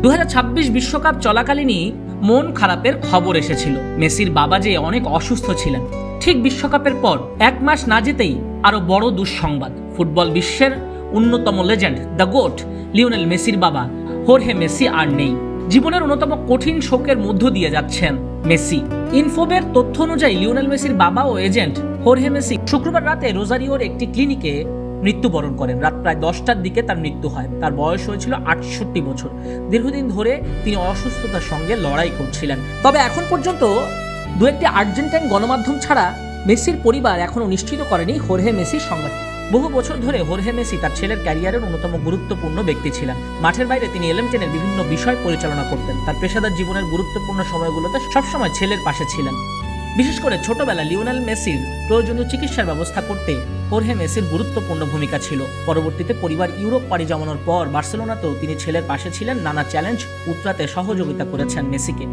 2026 বিশ্বকাপ চলাকালীনই মন খারাপের খবর এসেছিল। মেসির বাবা যে অনেক অসুস্থ ছিলেন। ঠিক বিশ্বকাপের পর 1 মাস না যেতেই আরো বড় দুঃসংবাদ। ফুটবল বিশ্বের অন্যতম লেজেন্ড দ্য গোট লিওনেল মেসির বাবা হোর্হে মেসি আর নেই। জীবনের অন্যতম কঠিন শোকের মধ্য দিয়ে যাচ্ছেন মেসি। ইনফোবের তথ্য অনুযায়ী লিওনেল মেসির বাবা ও এজেন্ট হোর্হে মেসি শুক্রবার রাতে রোজারিওর একটি ক্লিনিকে মৃত্যুবরণ করেন। রাত প্রায় 10টার দিকে তার মৃত্যু হয়। তার বয়স হয়েছিল 68 বছর। দীর্ঘদিন ধরে তিনি অসুস্থতার সঙ্গে লড়াই করছিলেন। তবে এখন পর্যন্ত দু একটি আর্জেন্টাইন গণমাধ্যম ছাড়া মেসির পরিবার এখনও নিশ্চিত করেনি হোর্হে মেসির সংবাদটি। বহু বছর ধরে হোর্হে মেসি তার ছেলের ক্যারিয়ারের অন্যতম গুরুত্বপূর্ণ ব্যক্তি ছিলেন। মাঠের বাইরে তিনি এলএম10-এর বিভিন্ন বিষয় পরিচালনা করতেন। তার পেশাদার জীবনের গুরুত্বপূর্ণ সময়গুলোতে সবসময় ছেলের পাশে ছিলেন। বিশেষ করে ছোটবেলা লিওনেল মেসির প্রয়োজনীয় চিকিৎসার ব্যবস্থা করতে হোর্হে মেসির গুরুত্বপূর্ণ ভূমিকা ছিল। পরবর্তীতে পরিবার ইউরোপ পাড়ি জমানোর পর বার্সেলোনাতেও তিনি ছেলের পাশে ছিলেন। নানা চ্যালেঞ্জ উতরাতে সহযোগিতা করেছেন মেসিকে।